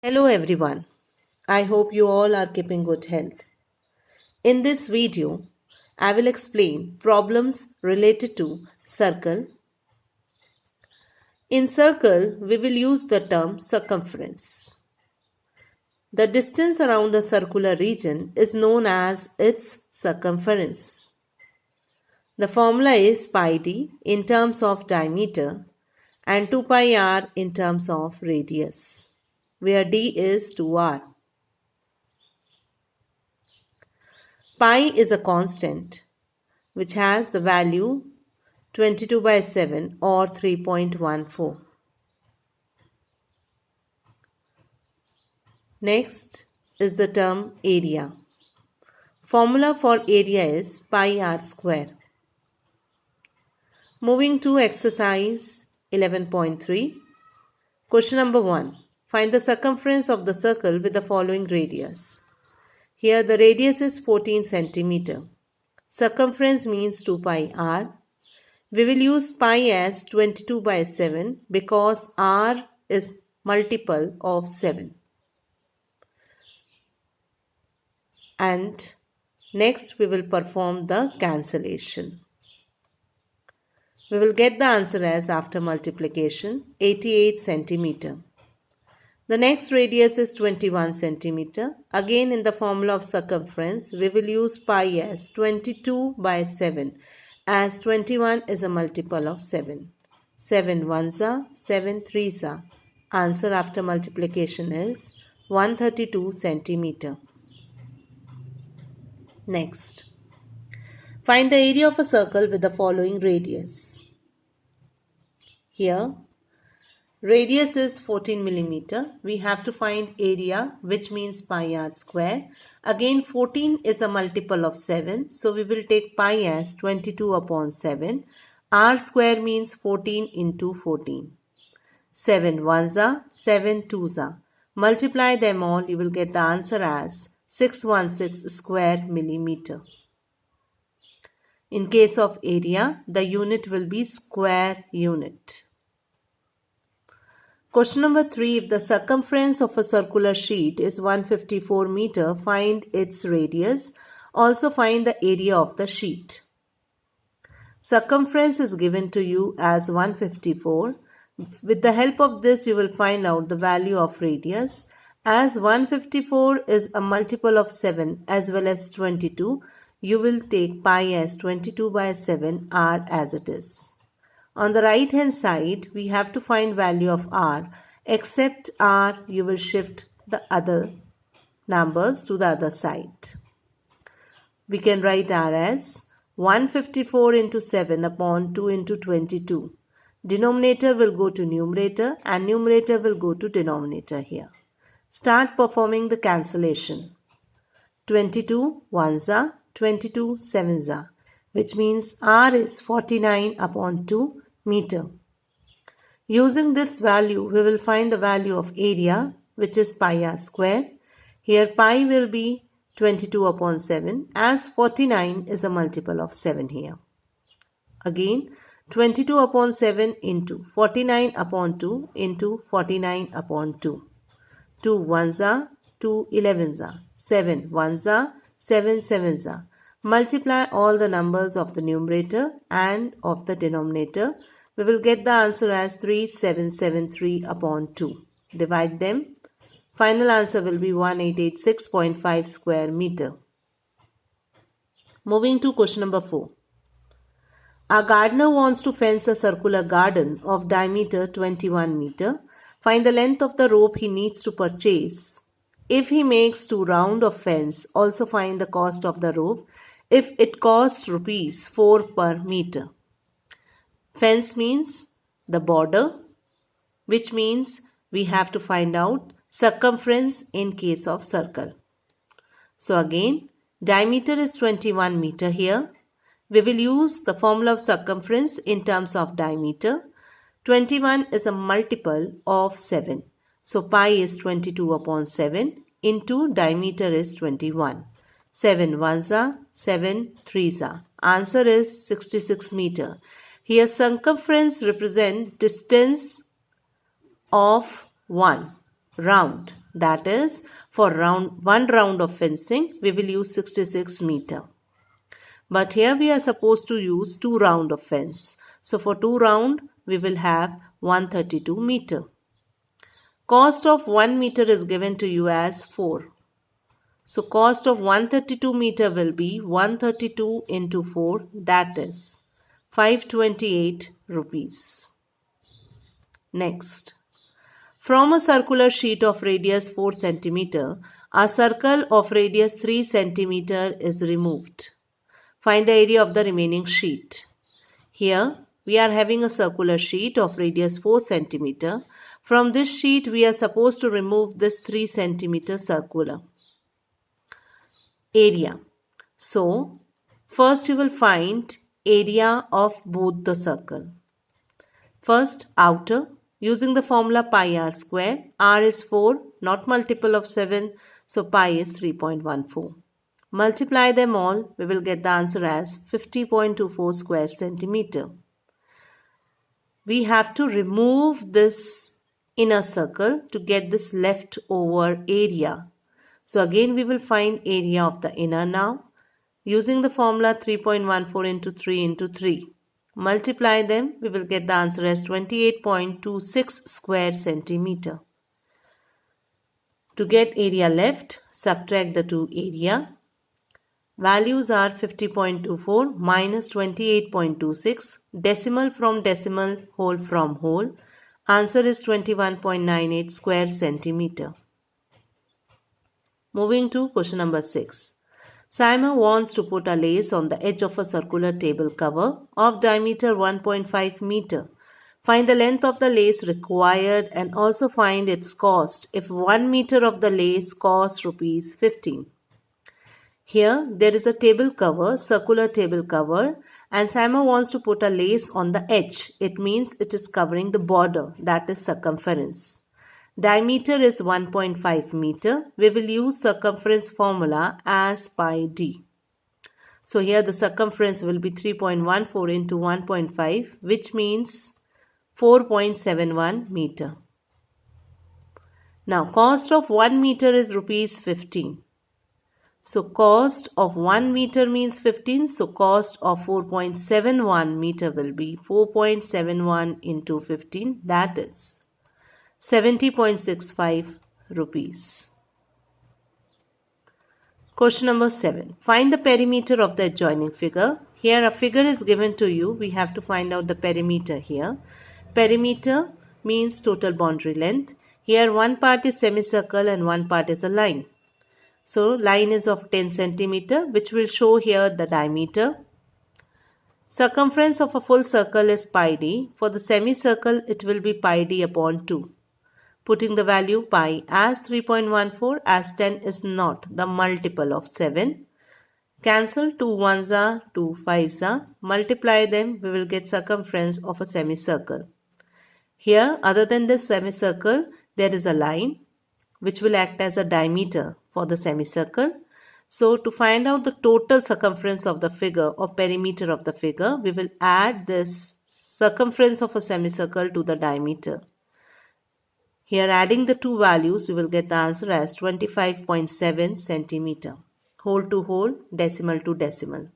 Hello everyone. I hope you all are keeping good health. In this video, I will explain problems related to circle. In circle, we will use the term circumference. The distance around a circular region is known as its circumference. The formula is pi d in terms of diameter and 2 pi r in terms of radius, where d is 2r. Pi is a constant which has the value 22 by 7 or 3.14. Next is the term area. Formula for area is pi r square. Moving to exercise 11.3. Question number 1. Find the circumference of the circle with the following radius. Here the radius is 14 cm. Circumference means 2 pi r. We will use pi as 22 by 7 because r is multiple of 7. And next we will perform the cancellation. We will get the answer as after multiplication 88 cm. The next radius is 21 cm. Again in the formula of circumference we will use pi as 22 by 7 as 21 is a multiple of 7. 7 ones are, 7 threes are. Answer after multiplication is 132 cm. Next, find the area of a circle with the following radius. Here, radius is 14 mm. We have to find area, which means pi r square. Again, 14 is a multiple of 7. So, we will take pi as 22 upon 7. R square means 14 into 14. 7 ones are, 7 twos are. Multiply them all, you will get the answer as 616 square millimeter. In case of area, the unit will be square unit. Question number 3. If the circumference of a circular sheet is 154 meter, find its radius. Also find the area of the sheet. Circumference is given to you as 154. With the help of this, you will find out the value of radius. As 154 is a multiple of 7 as well as 22, you will take pi as 22 by 7 r as it is. On the right hand side, we have to find value of r. Except r, you will shift the other numbers to the other side. We can write r as 154 into 7 upon 2 into 22. Denominator will go to numerator and numerator will go to denominator here. Start performing the cancellation. 22 ones are, 22 sevens are, which means r is 49 upon 2 meter. Using this value, we will find the value of area, which is pi r square. Here pi will be 22 upon 7 as 49 is a multiple of 7 here. Again, 22 upon 7 into 49 upon 2 into 49 upon 2. 2 ones are, 2 elevens are, 7 ones are, 7 sevens are. Multiply all the numbers of the numerator and of the denominator. We will get the answer as 3773 upon 2. Divide them. Final answer will be 1886.5 square meter. Moving to question number 4. A gardener wants to fence a circular garden of diameter 21 meter. Find the length of the rope he needs to purchase. If he makes 2 rounds of fence, also find the cost of the rope if it costs rupees 4 per meter. Fence means the border, which means we have to find out circumference in case of circle. So again, diameter is 21 meter here. We will use the formula of circumference in terms of diameter. 21 is a multiple of 7. So pi is 22 upon 7 into diameter is 21. 7 ones are, 7 threes are. Answer is 66 meter. Here circumference represents distance of 1 round. That is, for one round of fencing, we will use 66 meter. But here we are supposed to use 2 rounds of fence. So for 2 rounds, we will have 132 meter. Cost of 1 meter is given to you as 4. So cost of 132 meter will be 132 into 4, that is 528 rupees. Next. From a circular sheet of radius 4 cm, a circle of radius 3 cm is removed. Find the area of the remaining sheet. Here we are having a circular sheet of radius 4 cm. From this sheet we are supposed to remove this 3 cm circular area. So first you will find area of both the circle. First outer, using the formula pi r square. R is 4, not multiple of 7, so pi is 3.14. Multiply them all, we will get the answer as 50.24 square centimeter. We have to remove this inner circle to get this leftover area. So again we will find area of the inner now. Using the formula 3.14 into 3 into 3. Multiply them, we will get the answer as 28.26 square centimeter. To get area left, subtract the two area. Values are 50.24 minus 28.26, decimal from decimal, whole from whole. Answer is 21.98 square centimeter. Moving to question number 6. Simon wants to put a lace on the edge of a circular table cover of diameter 1.5 meter. Find the length of the lace required and also find its cost if 1 meter of the lace costs rupees 15. Here there is a table cover, circular table cover, and Simon wants to put a lace on the edge. It means it is covering the border, that is circumference. Diameter is 1.5 meter. We will use circumference formula as pi d. So here the circumference will be 3.14 into 1.5, which means 4.71 meter. Now cost of 1 meter is rupees 15. So cost of 1 meter means 15. So cost of 4.71 meter will be 4.71 into 15, that is 70.65 rupees. Question number 7. Find the perimeter of the adjoining figure. Here a figure is given to you. We have to find out the perimeter here. Perimeter means total boundary length. Here one part is semicircle and one part is a line. So line is of 10 centimeter, which will show here the diameter. Circumference of a full circle is pi d. For the semicircle it will be pi d upon 2. Putting the value pi as 3.14 as 10 is not the multiple of 7. Cancel 2 ones are, 2 5s are. Multiply them, we will get circumference of a semicircle. Here, other than this semicircle, there is a line which will act as a diameter for the semicircle. So to find out the total circumference of the figure or perimeter of the figure, we will add this circumference of a semicircle to the diameter. Here adding the two values, we will get the answer as 25.7 centimeter. Whole to whole, decimal to decimal.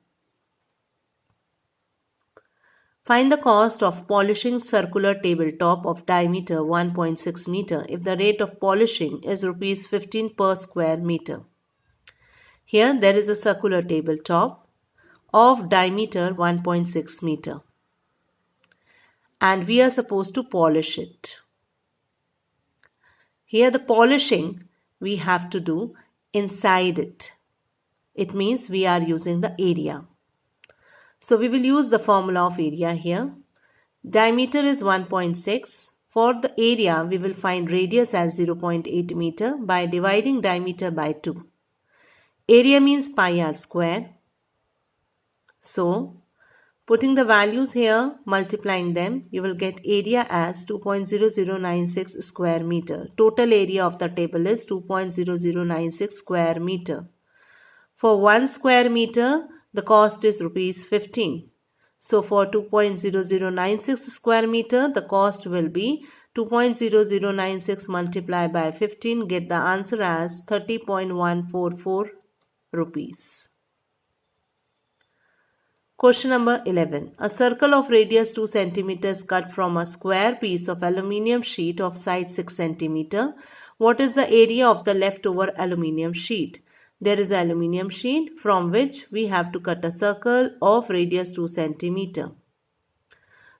Find the cost of polishing circular tabletop of diameter 1.6 meter if the rate of polishing is rupees 15 per square meter. Here there is a circular tabletop of diameter 1.6 meter and we are supposed to polish it. Here the polishing we have to do inside it. It means we are using the area. So we will use the formula of area here. Diameter is 1.6. For the area we will find radius as 0.8 meter by dividing diameter by 2. Area means pi r square. So putting the values here, multiplying them, you will get area as 2.0096 square meter. Total area of the table is 2.0096 square meter. For 1 square meter, the cost is rupees 15. So for 2.0096 square meter, the cost will be 2.0096 multiplied by 15, get the answer as 30.144 rupees. Question number 11. A circle of radius 2 cm cut from a square piece of aluminium sheet of side 6 cm. What is the area of the leftover aluminium sheet? There is an aluminium sheet from which we have to cut a circle of radius 2 cm.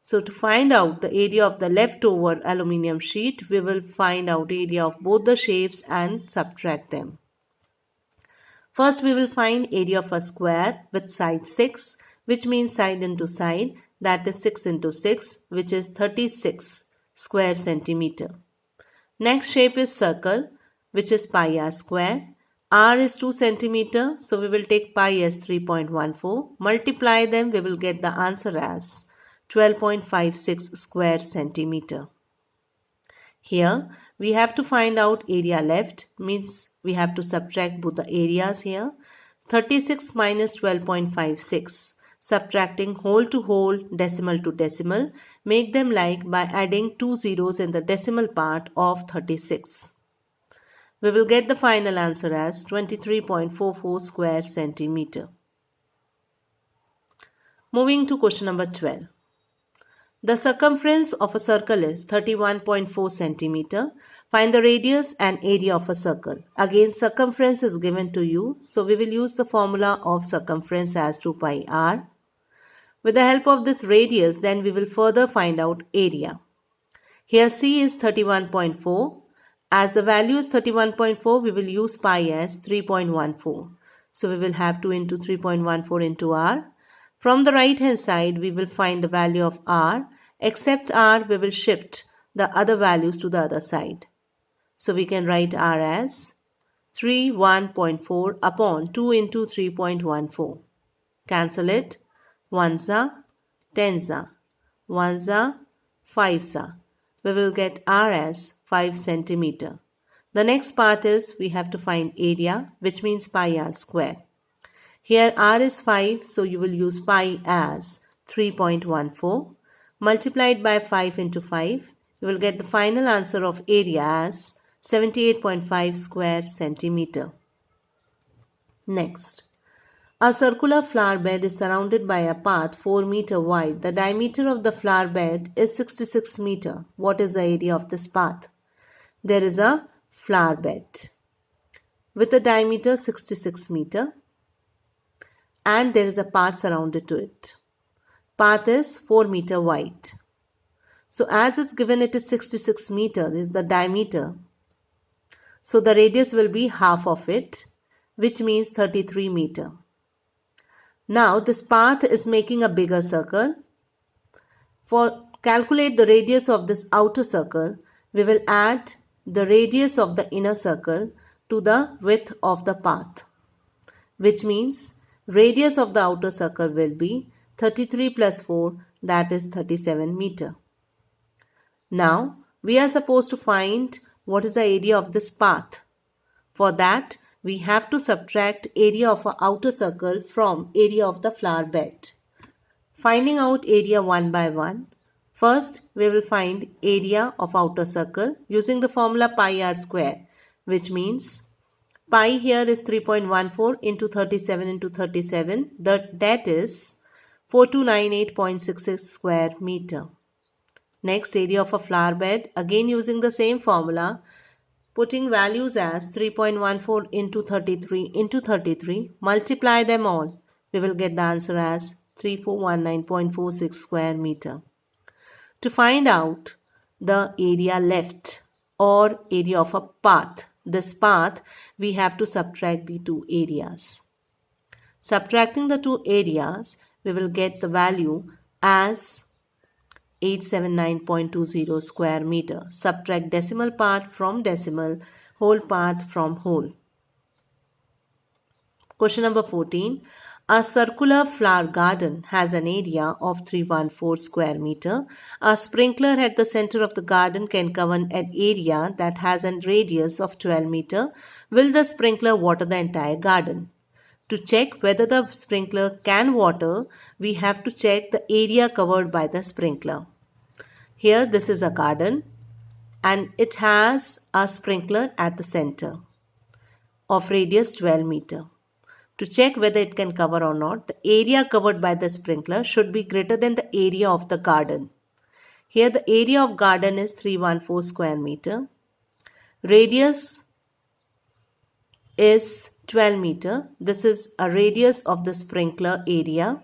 So to find out the area of the leftover aluminium sheet, we will find out area of both the shapes and subtract them. First we will find area of a square with side 6, which means side into side, that is 6 into 6, which is 36 square centimeter. Next shape is circle, which is pi r square. R is 2 centimeter, so we will take pi as 3.14. Multiply them, we will get the answer as 12.56 square centimeter. Here we have to find out area left, means we have to subtract both the areas here. 36 minus 12.56. Subtracting whole to whole, decimal to decimal, make them like by adding 2 zeros in the decimal part of 36. We will get the final answer as 23.44 square centimeter. Moving to question number 12. The circumference of a circle is 31.4 centimeter. Find the radius and area of a circle. Again, circumference is given to you, so we will use the formula of circumference as 2 pi r. With the help of this radius, then we will further find out area. Here C is 31.4. As the value is 31.4, we will use pi as 3.14. So we will have 2 into 3.14 into r. From the right hand side, we will find the value of r. Except r, we will shift the other values to the other side. So we can write r as 31.4 upon 2 into 3.14. Cancel it. 1s, 10s, 1s, 5s. We will get r as 5 centimeter. The next part is we have to find area, which means pi r square. Here r is 5, so you will use pi as 3.14. Multiplied by 5 into 5, you will get the final answer of area as 78.5 square centimeter. Next. A circular flower bed is surrounded by a path 4 meter wide. The diameter of the flower bed is 66 meter. What is the area of this path? There is a flower bed with a diameter 66 meter and there is a path surrounded to it. Path is 4 meter wide. So as it's given, it is 66 meter is the diameter. So the radius will be half of it, which means 33 meter. Now this path is making a bigger circle. For calculate the radius of this outer circle, we will add the radius of the inner circle to the width of the path, which means radius of the outer circle will be 33 plus 4, that is 37 meter. Now we are supposed to find what is the area of this path. For that, we have to subtract area of an outer circle from area of the flower bed. Finding out area one by one. First, we will find area of outer circle using the formula pi r square, which means pi here is 3.14 into 37 into 37. That is 4298.66 square meter. Next, area of a flower bed, again using the same formula, putting values as 3.14 into 33, multiply them all. We will get the answer as 3419.46 square meter. To find out the area left or area of a path, this path, we have to subtract the two areas. Subtracting the two areas, we will get the value as 879.20 square meter. Subtract decimal part from decimal, whole part from whole. Question number 14. A circular flower garden has an area of 314 square meter. A sprinkler at the center of the garden can cover an area that has a radius of 12 meter. Will the sprinkler water the entire garden? To check whether the sprinkler can water, we have to check the area covered by the sprinkler. Here this is a garden and it has a sprinkler at the center of radius 12 meter. To check whether it can cover or not, the area covered by the sprinkler should be greater than the area of the garden. Here the area of garden is 314 square meter. Radius is 12 meter. This is a radius of the sprinkler area.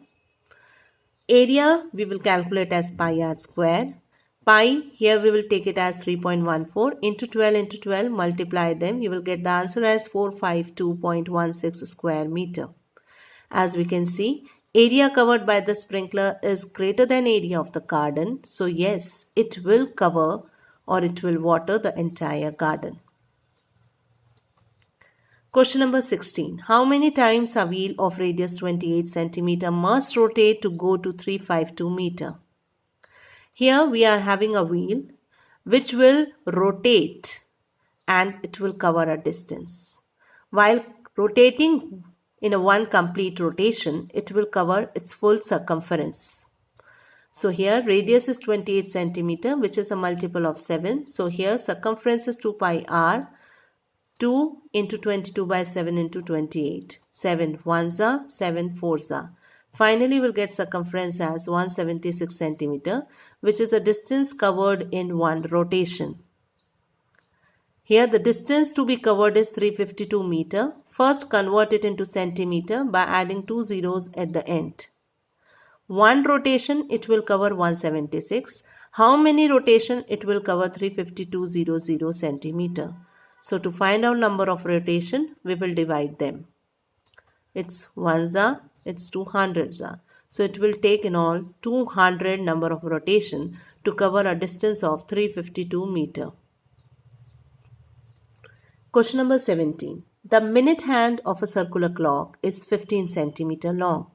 Area we will calculate as pi r square. Pi, here we will take it as 3.14 into 12 multiply them. You will get the answer as 452.16 square meter. As we can see, area covered by the sprinkler is greater than area of the garden. So yes, it will cover or it will water the entire garden. Question number 16. How many times a wheel of radius 28 cm must rotate to go to 352 meter? Here we are having a wheel which will rotate and it will cover a distance. While rotating in a one complete rotation, it will cover its full circumference. So here radius is 28 cm, which is a multiple of 7. So here circumference is 2 pi r. 2 into 22 by 7 into 28. 7 ones are, 7 fours are. Finally, we'll get circumference as 176 centimeter, which is a distance covered in one rotation. Here, the distance to be covered is 352 meter. First, convert it into centimeter by adding 2 zeros at the end. One rotation, it will cover 176. How many rotation? It will cover 352.00 centimeter. So, to find out number of rotation, we will divide them. It's ones are, it's 200s are. So it will take in all 200 number of rotation to cover a distance of 352 meter. Question number 17. The minute hand of a circular clock is 15 centimeter long.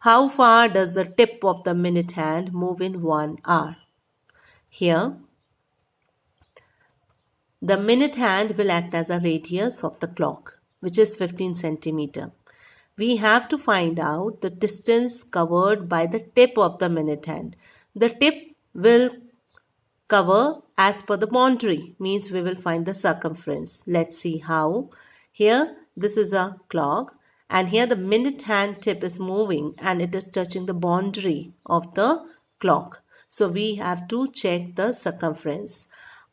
How far does the tip of the minute hand move in 1 hour? Here, the minute hand will act as a radius of the clock, which is 15 centimeter. We have to find out the distance covered by the tip of the minute hand. The tip will cover as per the boundary, means we will find the circumference. Let's see how. Here, this is a clock and here the minute hand tip is moving and it is touching the boundary of the clock. So we have to check the circumference.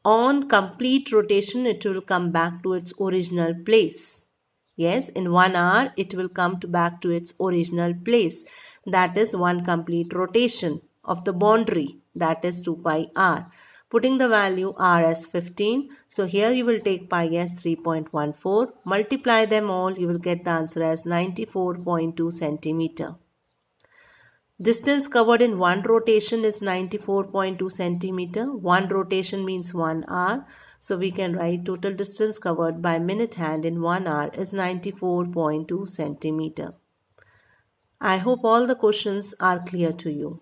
On complete rotation, it will come back to its original place. Yes, in 1 hour, it will come back to its original place. That is one complete rotation of the boundary. That is 2 pi r. Putting the value r as 15. So here you will take pi as 3.14. Multiply them all. You will get the answer as 94.2 centimeter. Distance covered in one rotation is 94.2 centimeter. One rotation means 1 hour. So we can write total distance covered by minute hand in 1 hour is 94.2 centimeter. I hope all the questions are clear to you.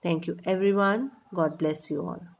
Thank you everyone. God bless you all.